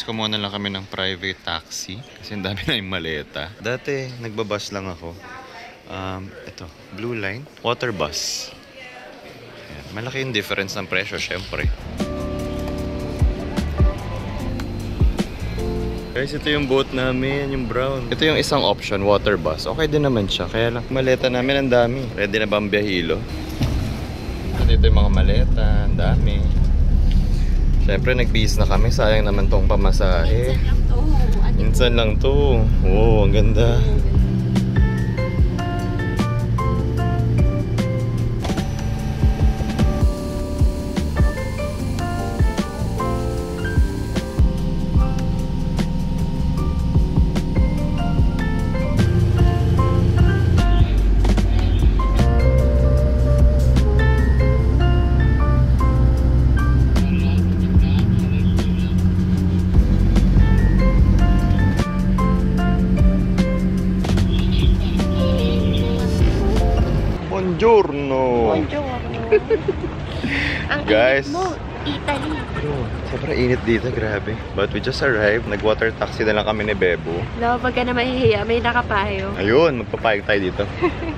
ko muna lang kami ng private taxi kasi ang dami na yung maleta. Dati, nagbabus lang ako. Ito, Blue Line, water bus. Ayan. Malaki yung difference ng presyo, syempre. Guys, ito yung boat namin, yung brown. Ito yung isang option, water bus. Okay din naman siya, kaya lang maleta namin ang dami. Ready na ba ang biyahilo? Ito yung mga maleta, ang dami. Siyempre, nagbihis na kami. Sayang naman tong pamasahe. Minsan lang to. Oh, ang ganda. Buongiorno! Ang guys, init mo, Italy. Sobrang init dito, grabe. But we just arrived. Nag-water taxi na lang kami ni Bebo. No, pag ka na mahihiya, may nakapayo. Ayun, magpapayag tayo dito.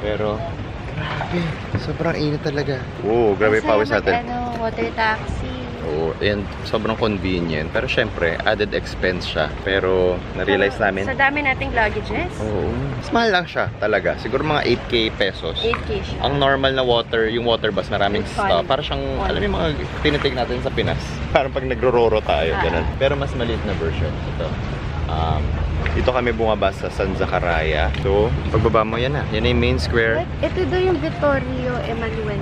Pero, grabe. Sobrang init talaga. Oh, grabe pawis natin. Water taxi. Oh, and sobrang convenient. Pero syempre, added expense siya. Pero, na-realize namin. Sa dami nating luggages. Oo. Mas mahal lang siya talaga. Siguro mga 8K pesos. 8K siya. Ang normal na water, yung water bus, maraming stop. Para siyang, alam mo yung mga tinitake natin sa Pinas. Parang pag nagro-roro tayo, ganun. Pero mas maliit na version. Ito. Dito kami bumaba sa San Zaccaria. So, pagbaba mo, yan na. Yan na yung main square. Ito daw yung Vittorio Emanuel.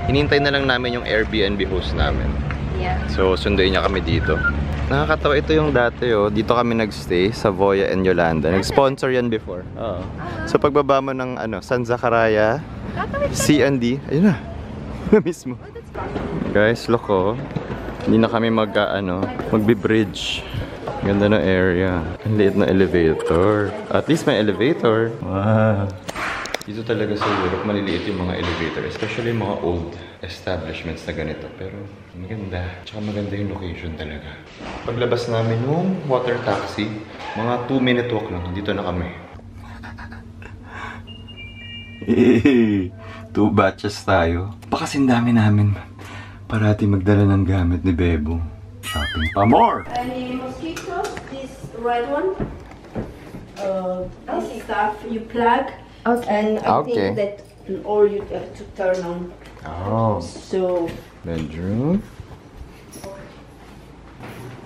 Hinintay na lang namin yung Airbnb host namin. Yeah. So, sunduin niya kami dito. Nakakatawa, ito yung dati, oh. Dito kami nagstay, Savoia and Yolanda. Nag-sponsor yan before. Oo. So, pagbaba mo ng San Zaccaria, C&D, ayun na. Na mismo. Guys, look, oh. Hindi na kami magbi-bridge. Ganda ng area. Ang liit na elevator. At least may elevator. Wow. Dito talaga sa Europe, maliliit yung mga elevator. Especially yung mga old establishments na ganito. Pero maganda. Tsaka maganda yung location talaga. Paglabas namin yung water taxi, mga 2-minute walk lang. Dito na kami. Hey, 2 batches tayo. Pakasing dami namin. Parati magdala ng gamit ni Bebo. Shopping pa more! Any mosquitoes? This red one. This stuff you plug. Okay. And I think that or you have to turn on. Oh. So Bedroom.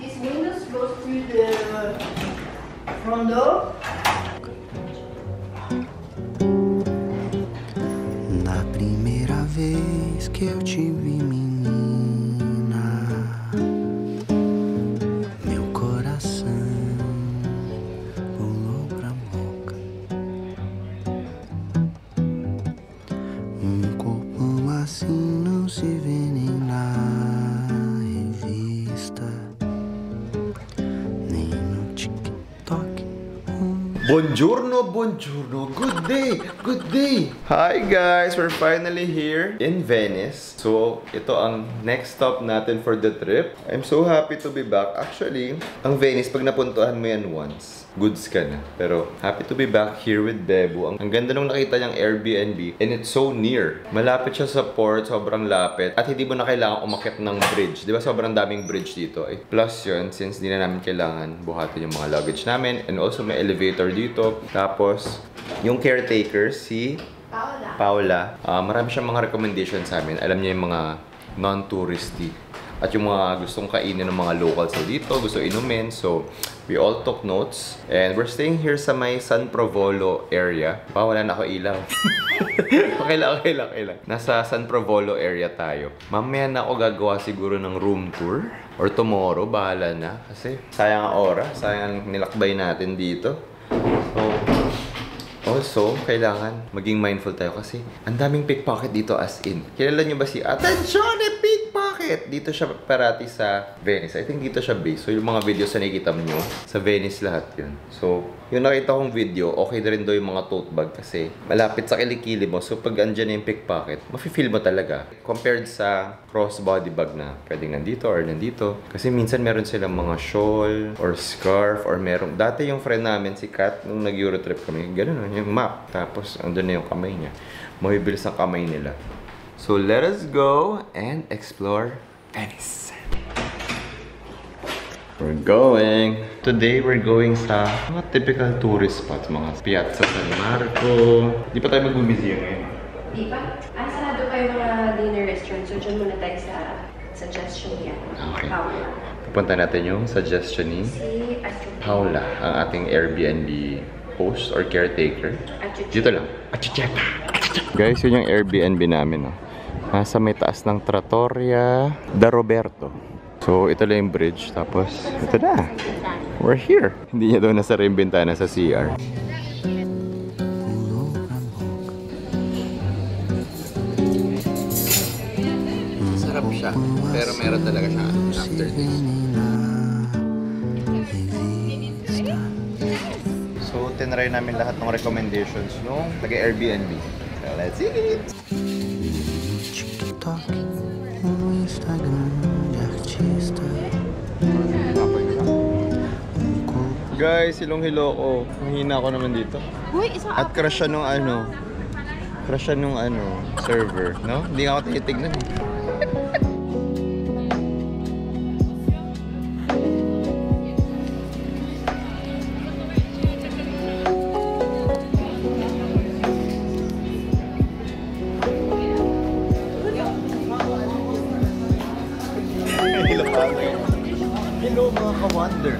this windows goes through the front door. Na primeira vez que eu te vi, menina, meu coração pulou pra boca. Corpo assim não se vê nem na revista, nem no TikTok. Buongiorno, buongiorno. Good day, good day. Hi guys, we're finally here in Venice. So, ito ang next stop natin for the trip. I'm so happy to be back. Actually, ang Venice, pag napuntuhan mo yan once, goods ka na. Pero, happy to be back here with Bebo. Ang ganda nung nakita niyang Airbnb. And it's so near. Malapit siya sa port, sobrang lapit. At hindi mo na kailangan umakyat ng bridge. Di ba sobrang daming bridge dito? Eh, plus yun, since di na namin kailangan buhatin yung mga luggage namin. And also may elevator dito. Tapos, yung caretaker, si Paula. Marami siyang mga recommendations sa amin. Alam niya yung mga non-touristy. At yung mga gustong kainin ng mga locals na dito, gusto inumin. So, we all took notes. And we're staying here sa may San Provolo area. Wala na ako ilaw. Okay lang. Nasa San Provolo area tayo. Mamaya na ako gagawa siguro ng room tour. Or tomorrow, bahala na. Kasi sayang ang oras, sayang nilakbay natin dito. So, also, kailangan maging mindful tayo kasi ang daming pickpocket dito as in. Kilala nyo ba si Attenzione Pickpocket? bakit? Dito siya parati sa Venice. I think dito siya based. So, yung mga videos na nakikita nyo, sa Venice lahat yun. So, yung nakita kong video, okay na rin daw yung mga tote bag kasi malapit sa kilikili mo. So, pag andyan na yung pickpocket, mafe-feel mo talaga. Compared sa crossbody bag na pwedeng nandito or nandito. Kasi minsan meron silang mga shawl or scarf or meron. Dati yung friend namin, si Kat, nung nag-Eurotrip kami, ganun yung map. Tapos, andun na yung kamay niya. Mabibilis ang kamay nila. So, let us go and explore Venice. We're going. Today, we're going sa mga typical tourist spots. Mga Piazza San Marco. Di pa tayo mag-museum ngayon. Di ba? Sarado pa yung mga dinner restaurant. So, dyan muna tayo sa suggestion niya. Okay. Paula. Pupunta natin yung suggestion ni Si Achuchi. Paula, ang ating Airbnb host or caretaker. Achuchi. Dito lang. Achucheta. Guys, yun yung Airbnb namin. Oh. Nasa may taas ng Trattoria da Roberto. So, ito lang yung bridge. Tapos, ito na. We're here. Hindi niya daw nasa rin bintana sa CR. Sarap siya. Pero meron talaga siya aftertaste. So, tinry namin lahat ng recommendations nung taga-Airbnb. So, let's see it! TikTok, Instagram de artista. Guys, hilong-hilo ko. Mahina ako naman dito. Uy, isa At crush siya nung server, no? Hindi nga ako tinitignan. Hello mga ka-wonder.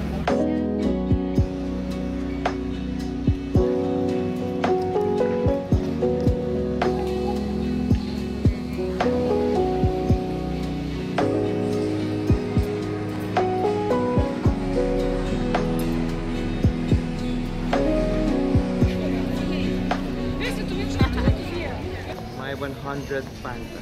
My 100 Fanta.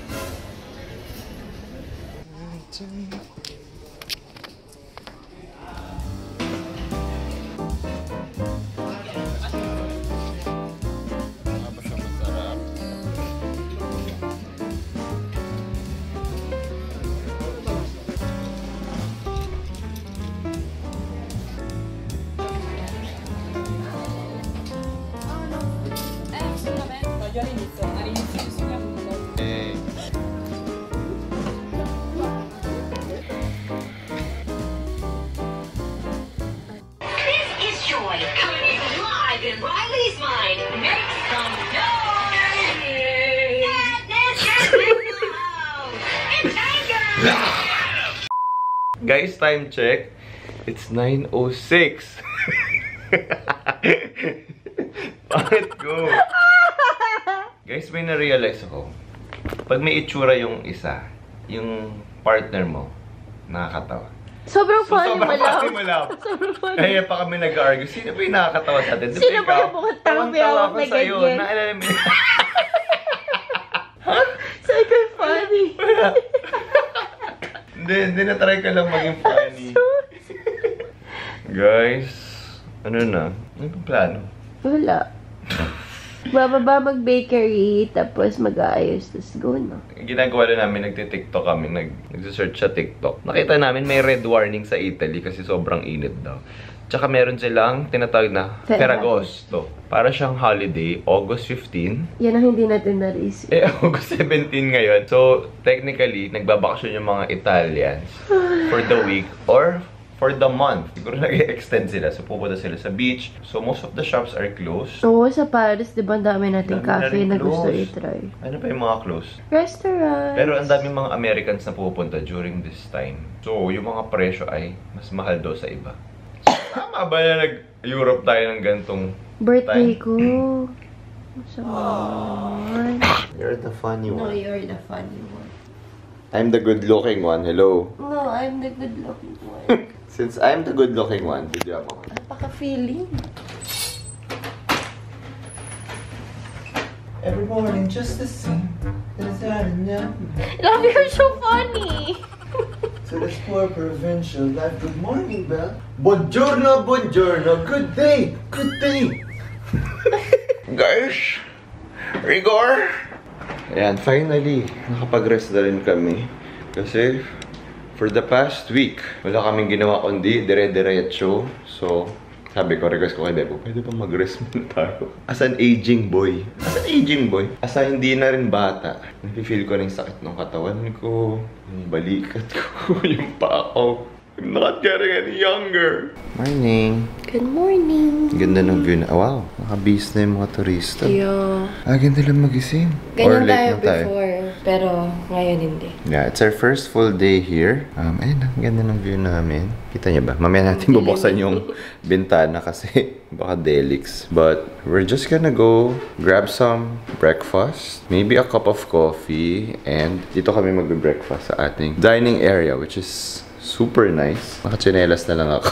Guys, time check. It's 9:06. Bakit go? Guys, may na-realize ako. Pag may itsura yung isa, yung partner mo, nakakatawa. Sobrang funny mo lang. Sobrang funny. Kaya pa kami nag-argue. Sino ba yung nakakatawa sa atin? Sino ba yung bukod-tawang tawa ko na sa'yo. ganyan? Naalala mo yun? Super funny. Hindi na-try ka lang maging funny. Guys, ano na? Ano yung plano? Wala. Bababa mag-bakery, tapos mag-aayos, tapos go na. Ginagawa na namin, nagtitiktok kami, nag-search sa TikTok. Nakita namin may red warning sa Italy kasi sobrang init daw. Tsaka meron silang tinatawag na Ferragosto. Para siyang holiday, August 15. Yan ang hindi natin na-receive. August 17 ngayon. So, technically, nagbabakasyon yung mga Italians for the week or for the month. Siguro nag-extend sila. So, pupunta sila sa beach. So, most of the shops are closed. Oo, sa Paris, di ba ang dami nating Dami cafe na na gusto closed. i-try. Ano pa yung mga closed? Restaurant. Pero ang daming mga Americans na pupunta during this time. So, yung mga presyo ay mas mahal daw sa iba. Tama ba na nag-Europe tayo ng gantong Birthday time? ko. Saan? You're the funny No, one. you're the funny one. I'm the good-looking one. Hello. No, I'm the good-looking one. Since I'm the good-looking one, video ako. Napaka-feeling. Every morning just the same. Love, you're so funny. to this poor provincial life. Good morning, Belle. Buongiorno, buongiorno. Good day, good day. Guys, rigor. Ayan, finally, nakapag-rest na rin kami. Kasi, for the past week, wala kaming ginawa kundi dire-diretso. So, sabi ko, request ko kay Bebo, pwede ba mag-rest muna tayo? As an aging boy. As a hindi na rin bata. Napifeel ko na yung sakit ng katawan ko, yung balikat ko, yung paa ko. I'm not getting any younger. Morning. Good morning. Ganda ng view na. Wow, nakabis na yung mga turista. Yeah. Ganda lang magising. Ganyan tayo before, pero ngayon hindi. Yeah, it's our first full day here. Ayun, ang ganda ng view namin. Kita niyo ba? Mamaya natin bubuksan yung bintana kasi baka delix. But we're just gonna go grab some breakfast, maybe a cup of coffee, and dito kami magbe-breakfast sa ating dining area, which is super nice. Nakachinelas na lang ako.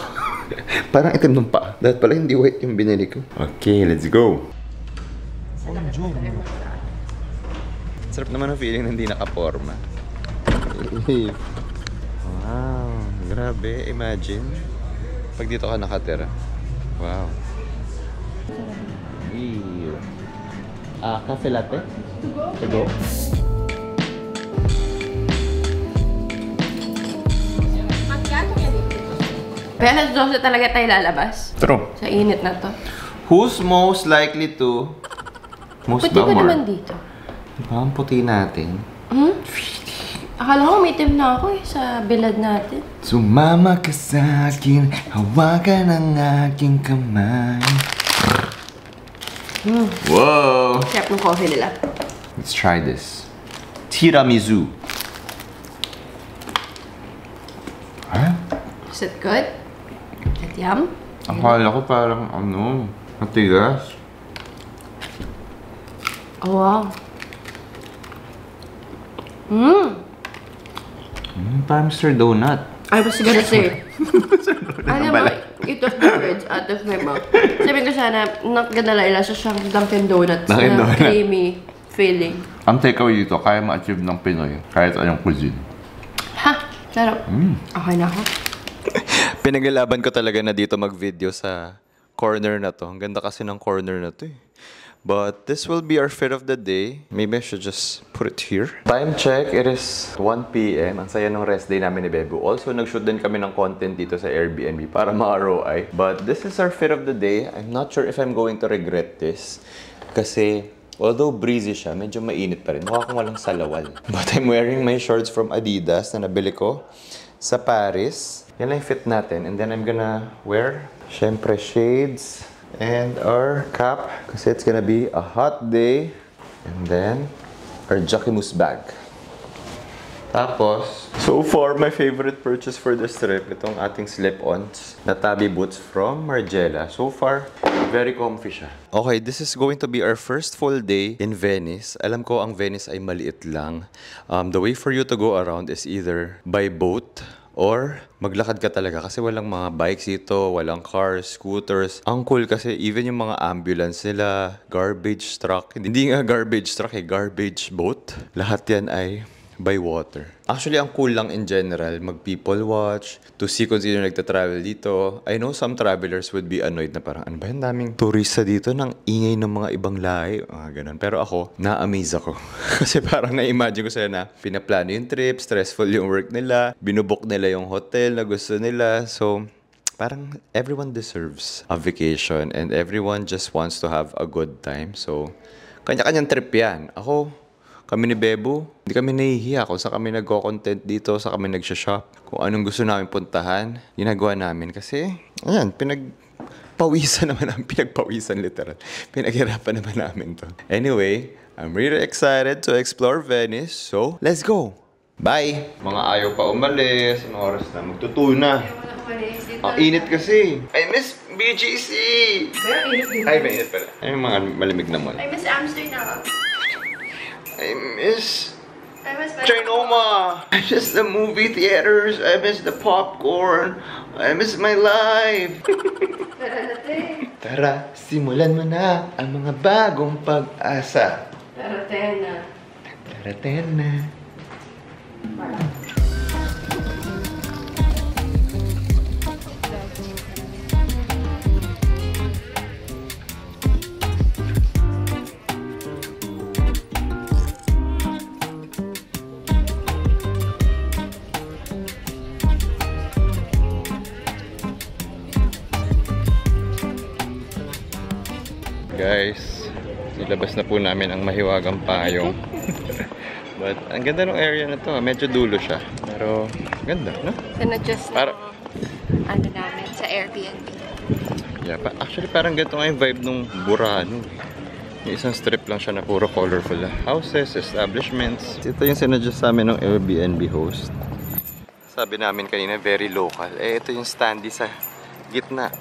Parang itim nung paa. Dahil pala hindi white yung binili ko. Okay, let's go. Sarap naman ang feeling na hindi nakaporma. Wow, grabe. Imagine. Pag dito ka nakatira. Wow. Ew. Cafe latte? To go. Pero alas 12 talaga tayo lalabas. True. Sa init na to. Who's most likely to... Most Puti ko naman dito. Ang puti natin. Akala ko may team na ako sa bilad natin. Sumama ka sa akin, hawakan ang aking kamay. Whoa! Sarap ng coffee nila. Let's try this. Tiramisu. Huh? Is it good? Is it yum? Akala ko parang matigas. Oh, wow. Parang Mr. Donut. I was gonna say. Alam mo, it was the words out of my mouth. Sabi ko sana, nagdala sa siyang Dunkin' Donuts na creamy feeling. Ang takeaway dito, kaya ma-achieve ng Pinoy kahit anong cuisine. Ha! Sarap. Okay na ako. Pinaglaban ko talaga na dito mag-video sa corner na to. Ang ganda kasi ng corner na to eh. But this will be our fit of the day. Maybe I should just put it here. Time check, it is 1 p.m. Ang saya ng rest day namin ni Bebo. Also, nag-shoot din kami ng content dito sa Airbnb para ma-ROI. But this is our fit of the day. I'm not sure if I'm going to regret this. Kasi, although breezy siya, medyo mainit pa rin. Mukha akong walang salawal. But I'm wearing my shorts from Adidas na nabili ko sa Paris. Yan lang yung fit natin. And then I'm gonna wear, syempre, shades. And our cap, kasi it's gonna be a hot day. And then, our Jacquemus bag. Tapos, so far, my favorite purchase for this trip, itong ating slip-ons na tabi boots from Margiela. So far, very comfy siya. Okay, this is going to be our first full day in Venice. Alam ko, ang Venice ay maliit lang. The way for you to go around is either by boat, or maglakad ka talaga kasi walang mga bikes dito, walang cars, scooters. Ang cool kasi even yung mga ambulance nila, garbage truck, hindi nga garbage truck garbage boat. Lahat yan ay by water. Actually, ang cool lang in general, mag-people watch, to see kung sino nagta-travel dito. I know some travelers would be annoyed na parang, ano ba yan, daming turista dito ng ingay ng mga ibang lahi. Ganun. Pero ako, na-amaze ako. Kasi parang na-imagine ko sila na pinaplano yung trip, stressful yung work nila, binubok nila yung hotel na gusto nila. So, parang everyone deserves a vacation and everyone just wants to have a good time. So, kanya-kanyang trip yan. Kami ni Bebo, hindi kami nahihiya kung saan kami nagko-content dito, saan kami nagsha-shop. Kung anong gusto namin puntahan, ginagawa namin. Kasi, ayan, pinagpawisan literal. Pinaghirapan naman namin to. Anyway, I'm really excited to explore Venice. So, let's go! Bye! Mga ayaw pa umalis. Anong oras na? Magtutuna. Ang init kasi. I miss BGC! Pero init din. Ay, mainit pala. Ay, mga malamig na mall. I miss Amsterdam. I miss Trinoma. I miss the movie theaters. I miss the popcorn. I miss my life. Tara, simulan mo na ang mga bagong pag-asa. Taratena. Taratena. Guys, nilabas na po namin ang mahiwagang payong. But, ang ganda ng area na to. Medyo dulo siya. Pero, ganda, no? Sinadjust na ano namin sa Airbnb. Yeah, actually parang ganito nga yung vibe nung Burano. Yung isang strip lang siya na puro colorful houses, establishments. Ito yung sinadjust sa amin ng Airbnb host. Sabi namin kanina, very local. Ito yung standee sa gitna.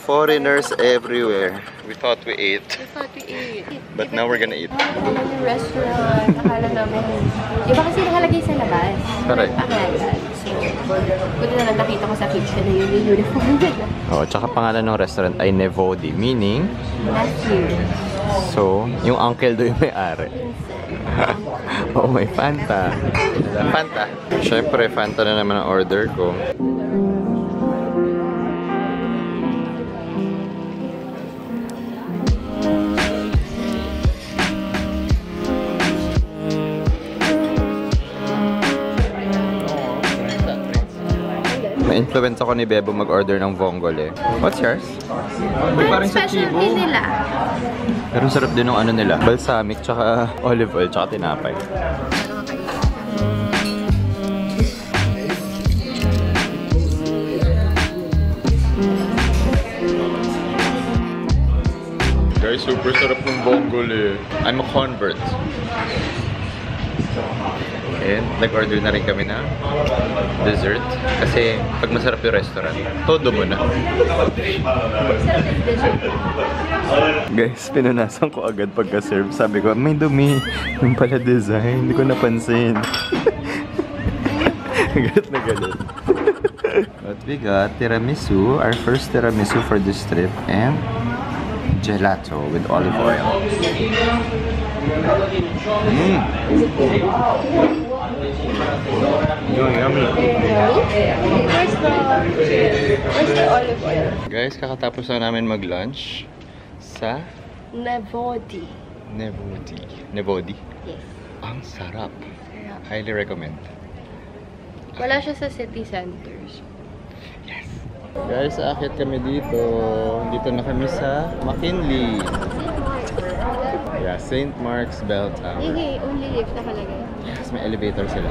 Foreigners everywhere. We thought we ate. But now we're gonna eat. Yung restaurant, akala namin. Iba kasi nakalagay sa labas. Correct. Pangalan. So, buti na lang nakita ko sa kitchen na yun yung uniform nila. Oh, tsaka pangalan ng restaurant ay Nevodi, meaning Nephew. so, yung uncle do yung may-ari. Oh, may Fanta. Fanta. Syempre, Fanta na naman ang order ko. Na-influence ako ni Bebo mag-order ng vongole. What's yours? Parang sa Specialty nila. Pero sarap din ng ano nila. Balsamic, tsaka olive oil, tsaka tinapay. Guys, super sarap ng vongole. I'm a convert. And nag-order na rin kami na dessert. Kasi pag masarap yung restaurant, todo mo na. Guys, pinunasan ko agad pagka-serve. Sabi ko, may dumi. Yung pala design. Hindi ko napansin. Galit na galit. But we got tiramisu. Our first tiramisu for this trip. And gelato with olive oil. Yummy. Where's the olive oil? Guys, kakatapos na namin mag-lunch sa Nevodi. Nevodi. Yes. Ang sarap. Highly recommend. Wala siya sa city centers. Yes. Guys, aakit kami dito. Dito na kami sa McKinley. Yeah, St. Mark's Bell Tower. Hindi, only lift nakalagay. Yes, may elevator sila.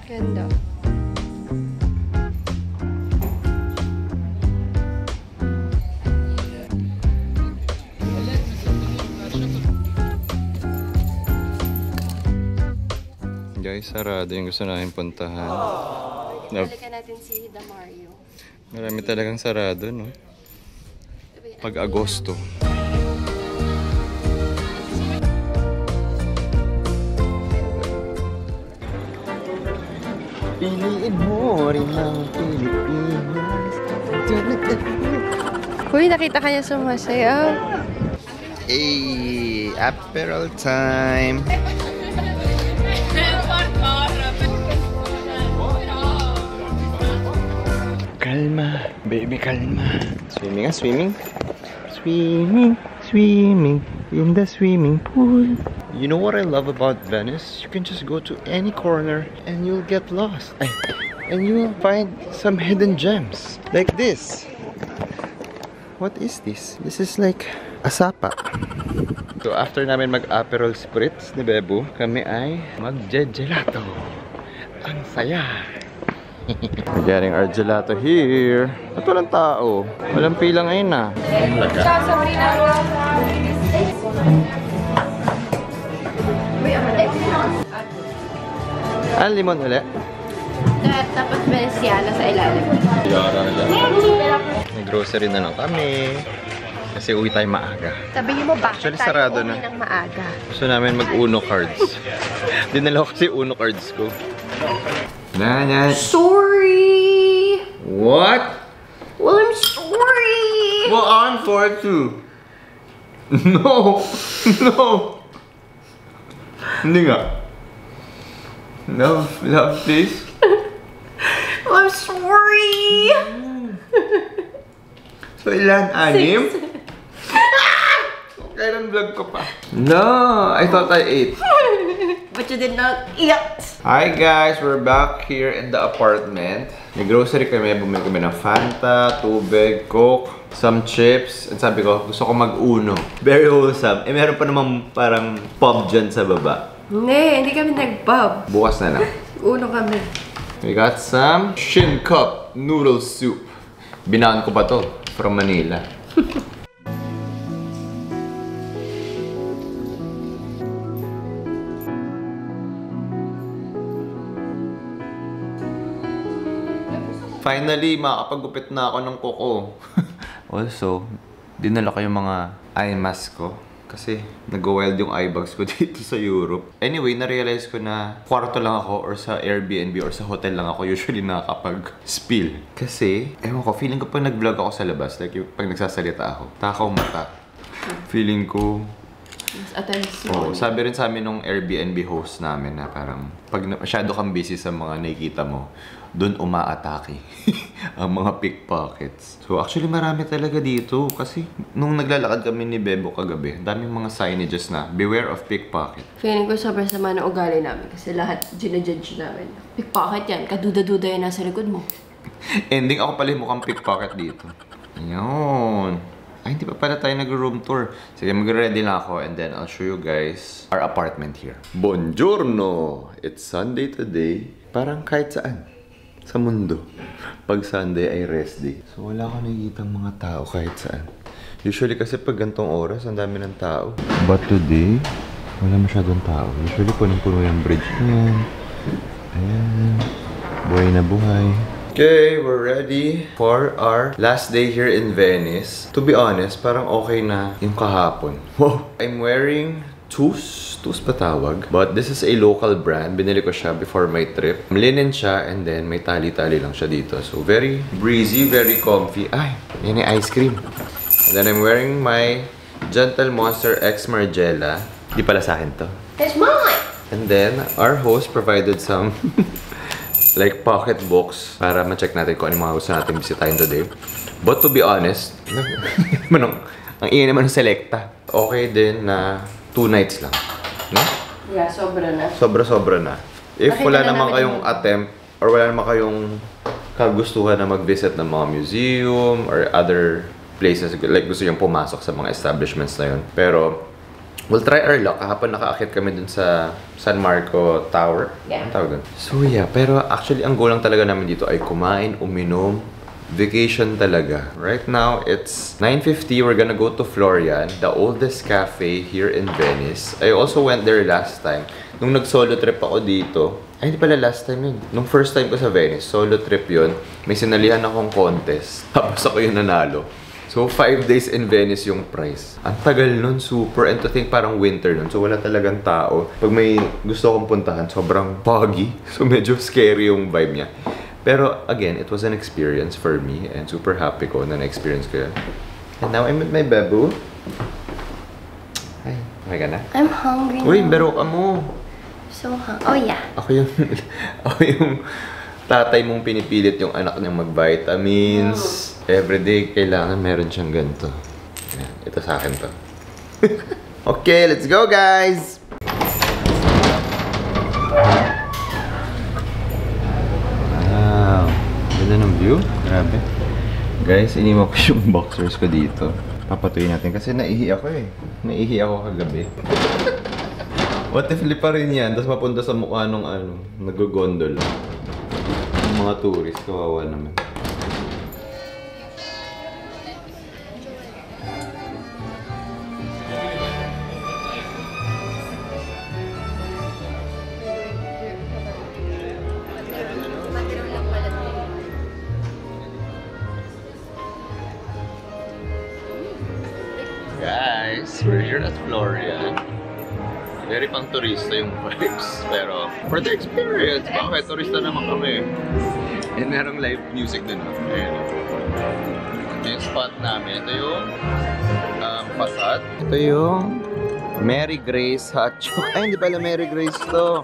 Ganda. Guys, sarado yung gusto namin puntahan. Balikan natin si Damario. Marami talagang sarado, no? Pag Agosto. Piliin mo rin ang Pilipinas. Uy, nakita ka niya sumasayaw. Hey, Aperol time. Kalma, baby, kalma. Swimming ah, swimming. Swimming in the swimming pool. You know what I love about Venice? You can just go to any corner and you'll get lost. And you'll find some hidden gems. Like this. What is this? This is like a sapa. So after namin mag-Aperol Spritz ni Bebo, kami ay mag-gelato. Ang saya! We're getting our gelato here. At walang tao. Walang pila ngayon na. Ah, limon ulit? Tapos Veneciana sa ilalim. May grocery na lang kami. Kasi uwi tayo maaga. Sabihin mo ba? Actually, sarado na. Ng maaga. Gusto namin mag-Uno cards. Dinala ko kasi Uno cards ko. Nanay. Sorry! What? Well, I'm sorry! Well, I'm for it too. No! No! Hindi nga. Love, please. Well, I'm sorry! So, ilan? 6? Kailan vlog ko pa? No! I thought I ate. But you did not eat. Hi guys! We're back here in the apartment. May grocery kami. Bumili kami ng Fanta, tubig, Coke, some chips. And sabi ko, gusto ko mag-Uno. Very wholesome. Eh, meron pa namang parang pub dyan sa baba. Hindi kami nag-pub. Bukas na lang. Uno kami. We got some Shin Cup noodle soup. Binaan ko pa to from Manila. Finally, makakapagupit na ako ng kuko. Also, dinala ko yung mga eye mask ko. Kasi nag-wild yung eye bags ko dito sa Europe. Anyway, na-realize ko na kwarto lang ako or sa Airbnb or sa hotel lang ako usually nakakapag-spill. Kasi, ewan ko, feeling ko pag nag-vlog ako sa labas, like yung pag nagsasalita ako, takaw mata. Feeling ko... Attention. Sabi rin sa amin nung Airbnb host namin na parang pag masyado kang busy sa mga nakikita mo, doon umaatake ang mga pickpockets. So actually marami talaga dito kasi nung naglalakad kami ni Bebo kagabi, daming mga signages na beware of pickpocket. Feeling ko sobrang sama ng ugali namin kasi lahat ginajudge namin. Pickpocket yan, kaduda-duda yan nasa likod mo. Ending ako pala mukhang pickpocket dito. Ayun. Ay, hindi pa pala tayo nag-room tour. Sige, mag-ready na ako and then I'll show you guys our apartment here. Buongiorno! It's Sunday today. Parang kahit saan sa mundo. Pag Sunday ay rest day. So wala ko nakikitang mga tao kahit saan. Usually kasi pag gantong oras, ang dami ng tao. But today, wala masyadong tao. Usually punong-puno yung bridge na yan. Ayan. Buhay na buhay. Okay, we're ready for our last day here in Venice. To be honest, parang okay na yung kahapon. Wow! I'm wearing Tooth ba tawag? But this is a local brand. Binili ko siya before my trip. Linen siya and then may tali-tali lang siya dito. So very breezy, very comfy. Ay, yan yung ice cream. And then I'm wearing my Gentle Monster X Margiela. Di pala sa akin to. It's mine! And then, our host provided some like pocket books para ma-check natin kung ano mga gusto natin bisitahin today. But to be honest, ang ingay naman ng Selecta. Okay din na 2 nights lang. No? Yeah, sobra na. Sobra-sobra na. If Bakit wala na naman namin kayong attempt or wala naman kayong kagustuhan na mag-visit ng mga museum or other places, like gusto yung pumasok sa mga establishments na yun. Pero, we'll try our luck. Kahapon nakaakit kami dun sa San Marco Tower. Yeah. Ang tawag dun? So yeah, pero actually ang goal lang talaga namin dito ay kumain, uminom, vacation talaga. Right now, it's 9:50. We're gonna go to Florian, the oldest cafe here in Venice. I also went there last time. Nung nag-solo trip ako dito, ay hindi pala last time yun. Nung first time ko sa Venice, solo trip yun. May sinalihan akong contest. Tapos ako yung nanalo. So, 5 days in Venice yung price. Ang tagal nun, super. And to think parang winter nun. So, wala talagang tao. Pag may gusto akong puntahan, sobrang foggy. So, medyo scary yung vibe niya. Pero, again, it was an experience for me. And super happy ko na na-experience ko yun. And now, I'm with my babu. Hi. Okay ka na? I'm hungry. Uy, bero ka mo. So hungry. Oh, yeah. Ako yung tatay mong pinipilit yung anak niyang mag-vitamins. Everyday, kailangan meron siyang ganito. Ayan, ito sa akin to. Okay, let's go guys! Wow! Ganda ng view. Grabe. Guys, inimok ko yung boxers ko dito. Papatuyin natin kasi naihi ako eh. Naihi ako kagabi. What if lipa rin yan? Tapos mapunta sa mukha nung nag-gondola. Yung mga tourist, kawawa naman. here at Florian. Very pang turista yung vibes. Pero for the experience, bakit? Turista naman kami. And merong live music din. Ayan. Ito yung spot namin. Ito yung facade. Ito yung Mary Grace Hot Chocolate. Ay, hindi pala Mary Grace to.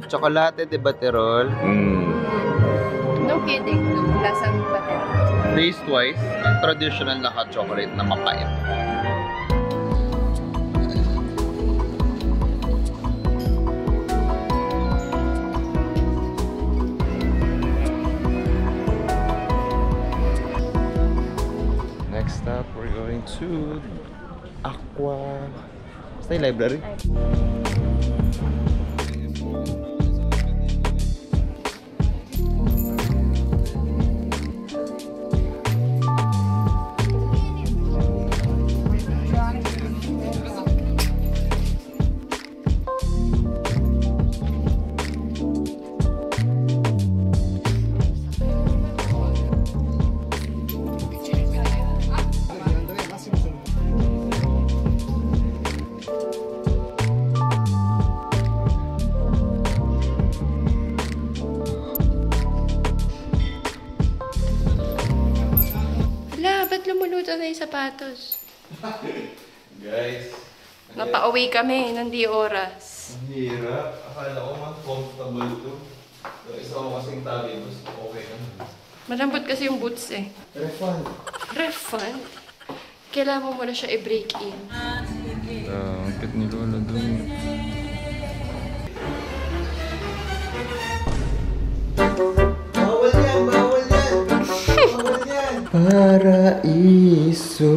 Chocolate de Baterol. No kidding. Lasang Baterol. Taste-wise, yung traditional na hot chocolate na mapait. Next up, we're going to Aqua. Basta yung library. Ba't lumuluto na yung sapatos? Guys, napauwi kami, nandi oras. ang hirap. Akala ko mas comfortable to. Yung isa ko kasing tabi, mas okay naman. Malambot kasi yung boots eh. Refund. Refund? Kailangan mo muna siya i-break in. Ang kit ni Lola dun. Bawal yan! Bawal yan! Bawal yan! Paraiso,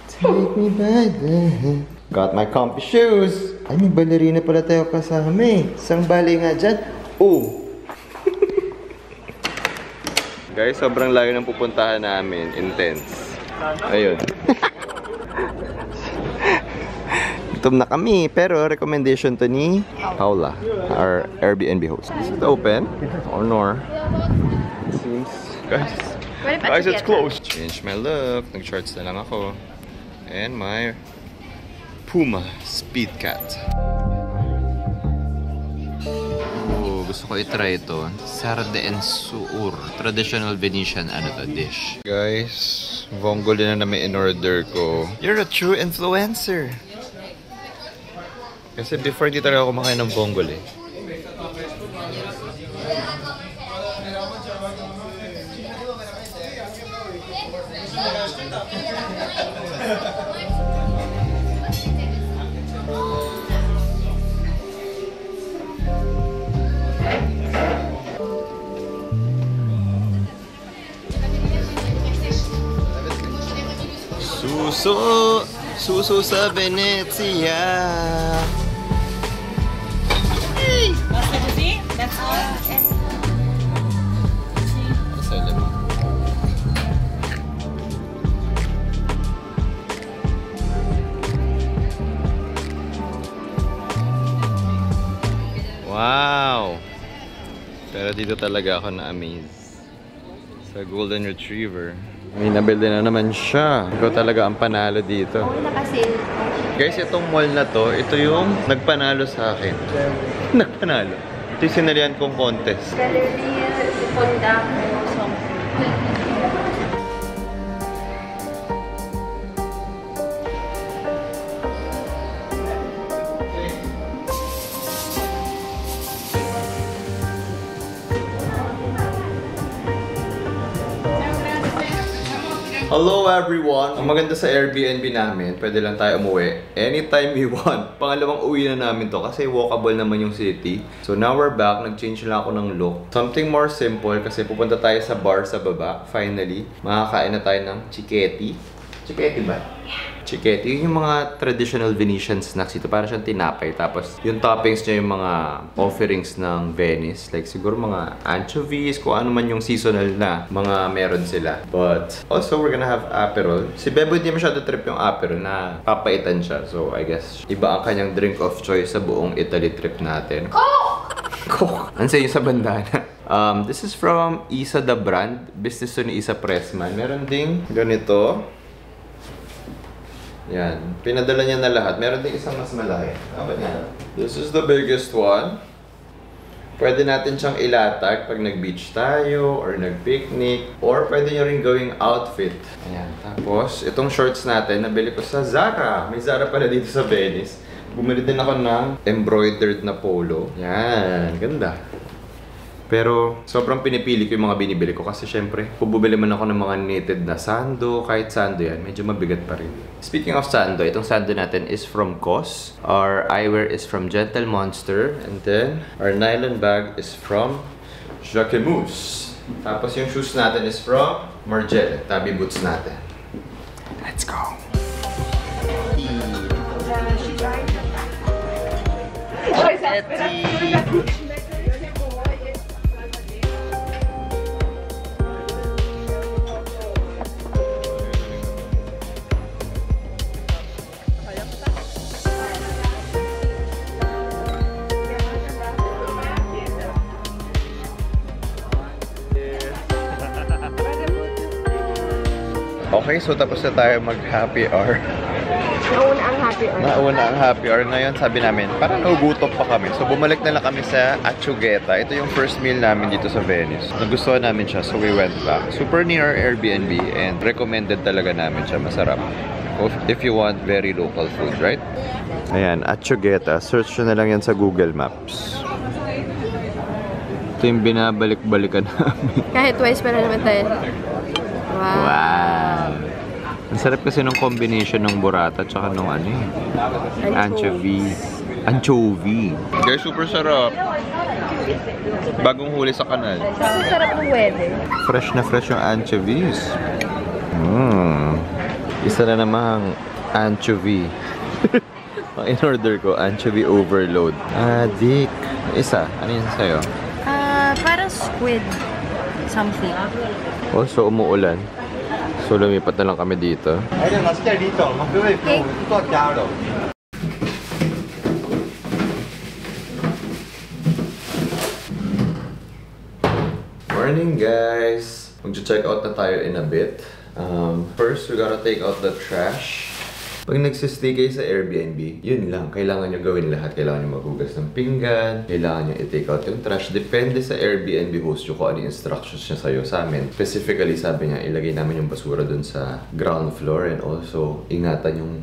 take me by the hand. Got my comfy shoes. Ay, may ballerina pala tayo kasama eh. Isang bali nga dyan. Oh! Guys, sobrang layo ng pupuntahan namin. Intense. Ayun. Gutom na kami, pero recommendation to ni Paula, our Airbnb host. Is it open? Or nor? It seems... Guys, it's closed. Change my look. Nag-shorts na lang ako. And my Puma Speed Cat. Oh, gusto ko i-try ito. Sarde and suur. Traditional Venetian dish. Guys, vongole na may in-order ko. You're a true influencer. Kasi before di talaga ako kumakain ng vongole. Suso sa Venezia. That's all. Wow! Pero dito talaga ako na-amaze sa Golden Retriever. May nabili na naman siya. Ikaw talaga ang panalo dito. Oo, nakasil. Guys, itong mall na to, ito yung nagpanalo sa akin. Nagpanalo. Ito yung sinalihan kong contest. Galeria Ponda Song. Hello everyone! Ang maganda sa Airbnb namin, pwede lang tayo umuwi anytime we want. Pangalawang uwi na namin to kasi walkable naman yung city. So now we're back, nag-change lang ako ng look. Something more simple kasi pupunta tayo sa bar sa baba, finally. Makakain na tayo ng chiquetti. Chiquetti ba? Chiquetti. Yun yung mga traditional Venetian snacks ito. Para siyang tinapay. Tapos yung toppings niya yung mga offerings ng Venice. Like siguro mga anchovies, kung ano man yung seasonal na mga meron sila. But also we're gonna have Aperol. Si Bebo hindi masyado trip yung Aperol na papaitan siya. So I guess iba ang kanyang drink of choice sa buong Italy trip natin. Coke! Ano sa'yo sa bandana? This is from Isa the brand. Business to ni Isa Pressman. Meron ding ganito. Yan. Pinadala niya na lahat. Meron din isang mas malaki. This is the biggest one. Pwede natin siyang ilatag pag nag-beach tayo or nag-picnic. Or pwede nyo rin gawing outfit. Ayan. Tapos, itong shorts natin, nabili ko sa Zara. May Zara pala dito sa Venice. Bumili din ako ng embroidered na polo. Yan. Ganda. Pero sobrang pinipili ko yung mga binibili ko kasi syempre, kung bubili man ako ng mga knitted na sando, kahit sando yan, medyo mabigat pa rin. Speaking of sando, itong sando natin is from COS. Our eyewear is from Gentle Monster. And then, our nylon bag is from Jacquemus. Tapos yung shoes natin is from Margiela. Tabi boots natin. Let's go! Okay, so tapos na tayo mag-happy hour. Nauna ang happy hour. Nauna ang happy hour. Ngayon, sabi namin, parang nagugutom pa kami. So, bumalik na lang kami sa Acciughetta. Ito yung first meal namin dito sa Venice. Nagustuhan namin siya, so we went back. Super near our Airbnb and recommended talaga namin siya. Masarap. If you want very local food, right? Ayan, Acciughetta. Search nyo na lang yan sa Google Maps. Ito yung binabalik-balikan namin. Kahit twice pa na naman tayo. Wow! Ang sarap kasi ng combination ng burrata tsaka ng ano eh. Anchovy. Guys, super sarap. Bagong huli sa kanal. Sarap ng weather. Fresh na fresh yung anchovies. Isa na namang anchovy. Ang in-order ko, anchovy overload. Dik. Isa. Ano yun sa'yo? Parang squid something. Also, umuulan. So, lumipat na lang kami dito. Morning, guys! Mag-check out na tayo in a bit. First, we gotta take out the trash. Pag nagsistay kayo sa Airbnb, yun lang. Kailangan nyo gawin lahat. Kailangan nyo maghugas ng pinggan. Kailangan nyo i-take out yung trash. Depende sa Airbnb host nyo kung ano yung instructions niya sa'yo. Sa amin, specifically, sabi niya, ilagay namin yung basura dun sa ground floor and also, ingatan yung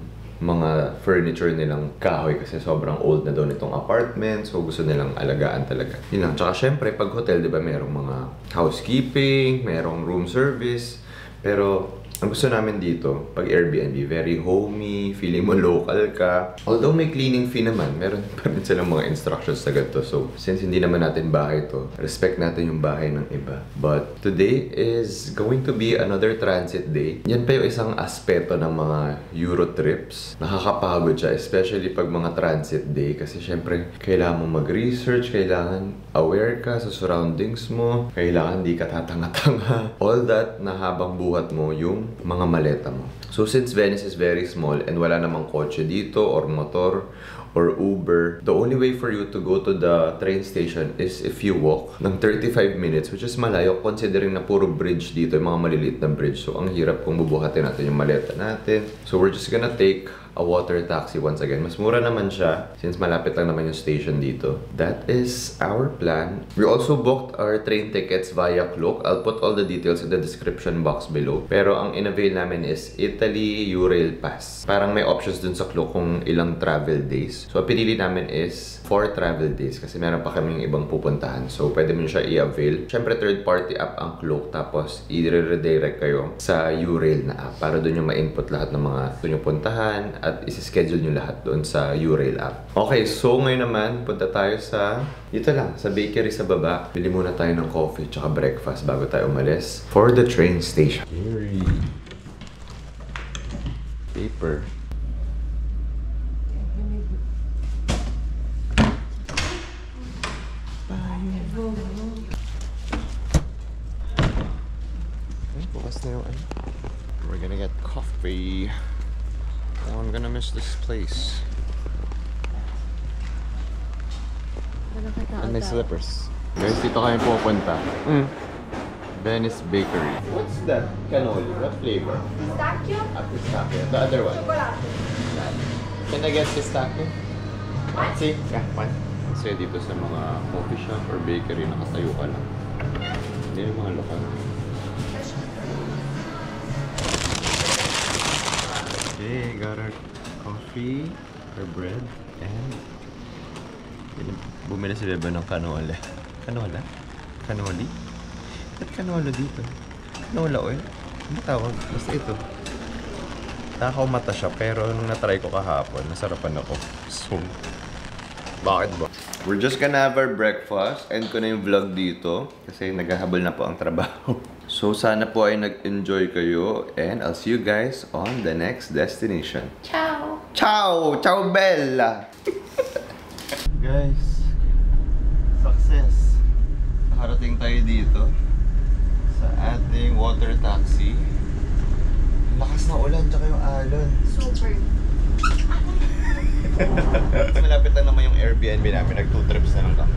mga furniture nilang kahoy kasi sobrang old na daw nitong apartment. So, gusto nilang alagaan talaga. Yun lang. Tsaka, syempre, pag hotel, di ba, merong mga housekeeping, merong room service. Pero, ang gusto namin dito, pag Airbnb, very homey, feeling mo local ka. Although may cleaning fee naman, meron pa rin silang mga instructions na ganito. So, since hindi naman natin bahay to, respect natin yung bahay ng iba. But today is going to be another transit day. Yan pa yung isang aspeto ng mga Euro trips. Nakakapagod siya, especially pag mga transit day. Kasi syempre, kailangan mo mag-research, kailangan aware ka sa surroundings mo, kailangan di ka tatanga-tanga. All that na habang buhat mo yung mga maleta mo. So since Venice is very small and wala namang kotse dito or motor or Uber, the only way for you to go to the train station is if you walk ng 35 minutes, which is malayo considering na puro bridge dito, yung mga maliliit na bridge. So ang hirap kung bubuhatin natin yung maleta natin. So we're just gonna take a water taxi once again. Mas mura naman siya since malapit lang naman yung station dito. That is our plan. We also booked our train tickets via Klook. I'll put all the details in the description box below. Pero ang in-avail namin is Italy Eurail Pass. Parang may options dun sa Klook kung ilang travel days. So, pinili namin is 4 travel days kasi meron pa kaming ibang pupuntahan. So, pwede mo siya i-avail. Siyempre, third-party app ang Klook. Tapos, i-redirect kayo sa Eurail na app para dun yung ma-input lahat ng mga gusto nyo puntahan at isi-schedule nyo lahat doon sa Eurail app. Okay, so ngayon naman, punta tayo sa dito lang, sa bakery sa baba. Bili muna tayo ng coffee tsaka breakfast bago tayo umalis for the train station. Paper. Bukas na yung ano. We're gonna get coffee. Oh, I'm gonna miss this place. And my slippers. Guys, dito kami pupunta. Venice Bakery. What's that cannoli? What flavor? Pistachio? Pistachio. The other one. Chocolate. Can I get pistachio? See? Yeah, one. Kasi dito sa mga coffee shop or bakery, nakatayo ka lang. Hindi yung mga lokal. Okay, got our coffee, our bread, and bumili si Bebe ng canola. Canola? Cannoli? Ba't canola dito? Canola oil? Ano tawag? Basta ito. Nakakaumata siya, pero nung natry ko kahapon, nasarapan ako. So, bakit ba? We're just gonna have our breakfast. End ko na yung vlog dito kasi naghahabol na po ang trabaho. So, sana po ay nag-enjoy kayo and I'll see you guys on the next destination. Ciao! Ciao! Ciao, Bella! Guys, success! Nakarating tayo dito sa ating water taxi. Lakas na ulan, tsaka yung alon. Super. Malapit na naman yung Airbnb namin. Nag 2 trips na lang kami.